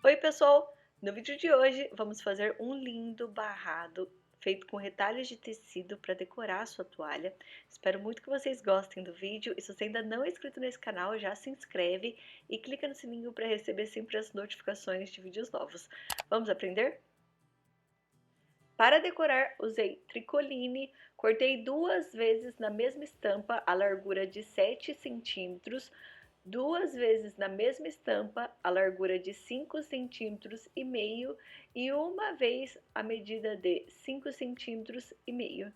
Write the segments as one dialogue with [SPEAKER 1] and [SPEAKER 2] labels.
[SPEAKER 1] Oi pessoal, no vídeo de hoje vamos fazer um lindo barrado feito com retalhos de tecido para decorar a sua toalha. Espero muito que vocês gostem do vídeo e se você ainda não é inscrito nesse canal, já se inscreve e clica no sininho para receber sempre as notificações de vídeos novos. Vamos aprender? Para decorar, usei tricoline, cortei duas vezes na mesma estampa a largura de 7 centímetros, duas vezes na mesma estampa a largura de 5,5 cm e uma vez a medida de 5,5 cm.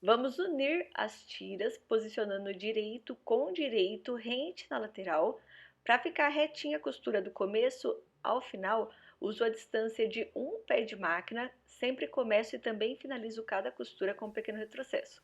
[SPEAKER 1] Vamos unir as tiras posicionando direito com direito rente na lateral. Para ficar retinha a costura do começo ao final, uso a distância de um pé de máquina, sempre começo e também finalizo cada costura com um pequeno retrocesso.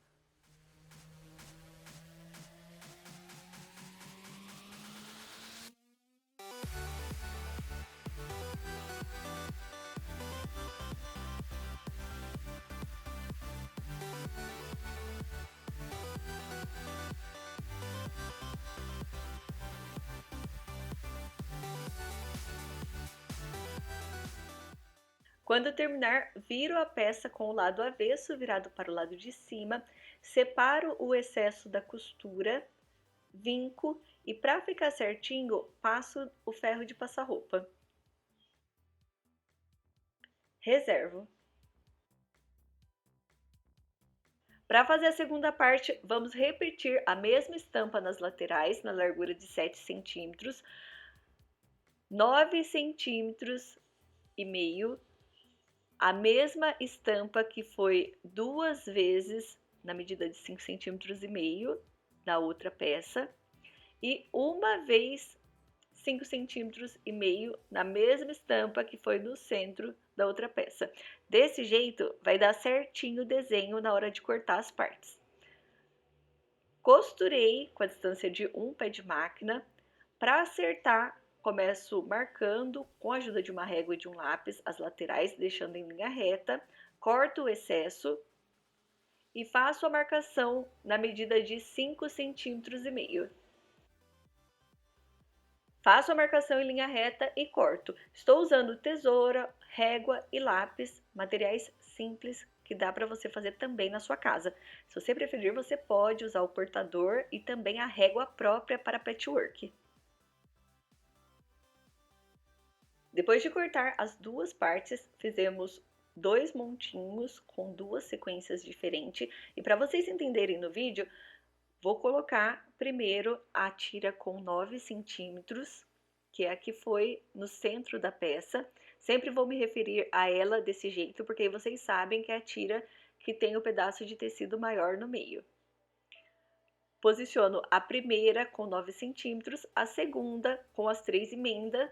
[SPEAKER 1] Quando terminar, viro a peça com o lado avesso virado para o lado de cima, separo o excesso da costura, vinco e para ficar certinho, passo o ferro de passar roupa. Reservo. Para fazer a segunda parte, vamos repetir a mesma estampa nas laterais, na largura de 7 centímetros, 9 centímetros e meio, a mesma estampa que foi duas vezes na medida de 5 centímetros e meio da outra peça e uma vez 5 centímetros e meio na mesma estampa que foi no centro da outra peça. Desse jeito vai dar certinho o desenho na hora de cortar as partes. Costurei com a distância de um pé de máquina. Para acertar, começo marcando com a ajuda de uma régua e de um lápis as laterais, deixando em linha reta, corto o excesso e faço a marcação na medida de 5 centímetros e meio. Faço a marcação em linha reta e corto. Estou usando tesoura, régua e lápis, materiais simples que dá para você fazer também na sua casa. Se você preferir, você pode usar o cortador e também a régua própria para patchwork. Depois de cortar as duas partes, fizemos dois montinhos com duas sequências diferentes. E para vocês entenderem no vídeo, vou colocar primeiro a tira com 9 centímetros, que é a que foi no centro da peça. Sempre vou me referir a ela desse jeito, porque aí vocês sabem que é a tira que tem o pedaço de tecido maior no meio. Posiciono a primeira com 9 centímetros, a segunda com as 3 emendas.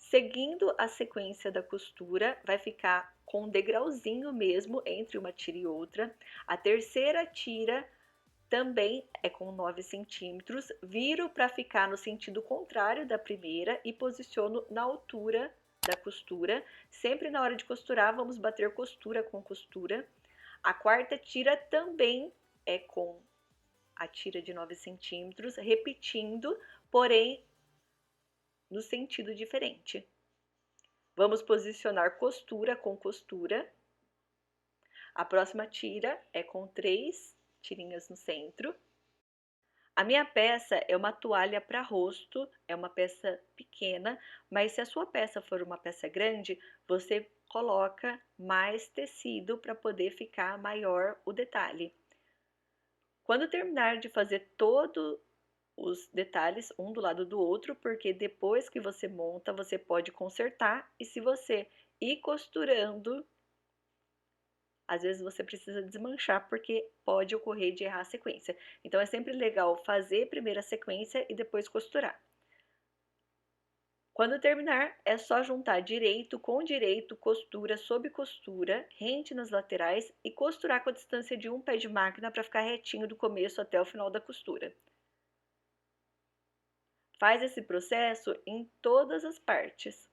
[SPEAKER 1] Seguindo a sequência da costura, vai ficar com um degrauzinho mesmo entre uma tira e outra. A terceira tira também é com 9 centímetros, viro para ficar no sentido contrário da primeira e posiciono na altura da costura. Sempre na hora de costurar, vamos bater costura com costura. A quarta tira também é com a tira de 9 centímetros, repetindo, porém no sentido diferente. Vamos posicionar costura com costura. A próxima tira é com 3 tirinhas no centro. A minha peça é uma toalha para rosto, é uma peça pequena, mas se a sua peça for uma peça grande, você coloca mais tecido para poder ficar maior o detalhe. Quando terminar de fazer todos os detalhes um do lado do outro, porque depois que você monta, você pode consertar e se você ir costurando, às vezes você precisa desmanchar porque pode ocorrer de errar a sequência. Então é sempre legal fazer primeiro a sequência e depois costurar. Quando terminar, é só juntar direito com direito, costura sobre costura, rente nas laterais e costurar com a distância de um pé de máquina para ficar retinho do começo até o final da costura. Faz esse processo em todas as partes.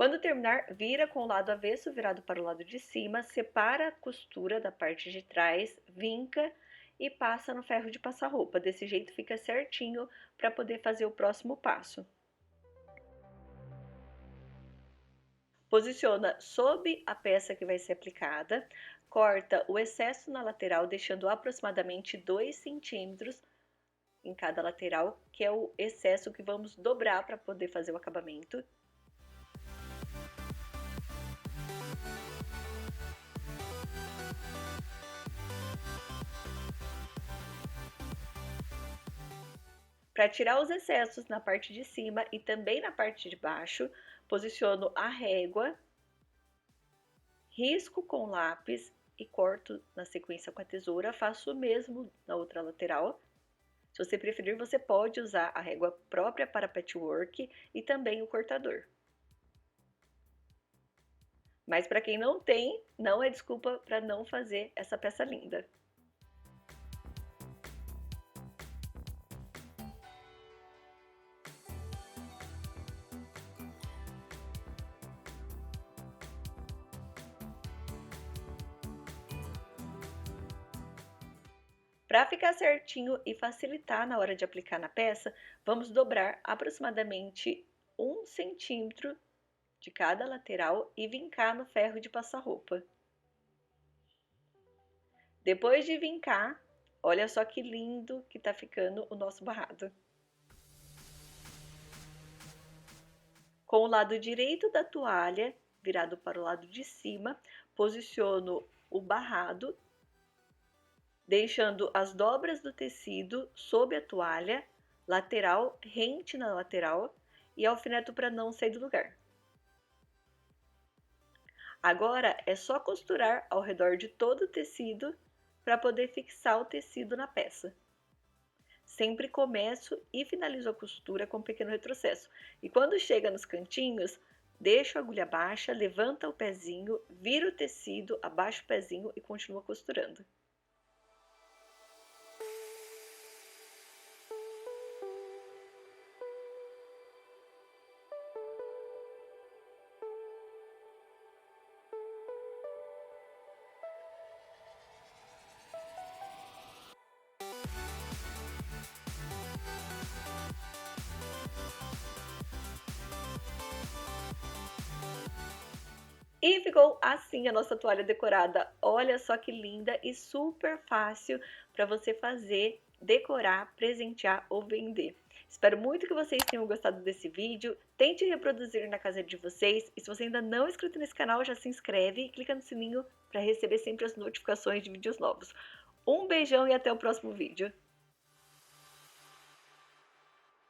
[SPEAKER 1] Quando terminar, vira com o lado avesso virado para o lado de cima, separa a costura da parte de trás, vinca e passa no ferro de passar roupa. Desse jeito fica certinho para poder fazer o próximo passo. Posiciona sob a peça que vai ser aplicada, corta o excesso na lateral, deixando aproximadamente 2 centímetros em cada lateral, que é o excesso que vamos dobrar para poder fazer o acabamento. Para tirar os excessos na parte de cima e também na parte de baixo, posiciono a régua, risco com lápis e corto na sequência com a tesoura. Faço o mesmo na outra lateral. Se você preferir, você pode usar a régua própria para patchwork e também o cortador. Mas para quem não tem, não é desculpa para não fazer essa peça linda. Para ficar certinho e facilitar na hora de aplicar na peça, vamos dobrar aproximadamente 1 centímetro de cada lateral e vincar no ferro de passar roupa. Depois de vincar, olha só que lindo que tá ficando o nosso barrado. Com o lado direito da toalha virado para o lado de cima, posiciono o barrado, deixando as dobras do tecido sob a toalha, lateral rente na lateral e alfineto para não sair do lugar. Agora é só costurar ao redor de todo o tecido para poder fixar o tecido na peça. Sempre começo e finalizo a costura com um pequeno retrocesso. E quando chega nos cantinhos, deixo a agulha baixa, levanta o pezinho, vira o tecido, abaixa o pezinho e continua costurando. E ficou assim a nossa toalha decorada. Olha só que linda e super fácil para você fazer, decorar, presentear ou vender. Espero muito que vocês tenham gostado desse vídeo. Tente reproduzir na casa de vocês. E se você ainda não é inscrito nesse canal, já se inscreve e clica no sininho para receber sempre as notificações de vídeos novos. Um beijão e até o próximo vídeo.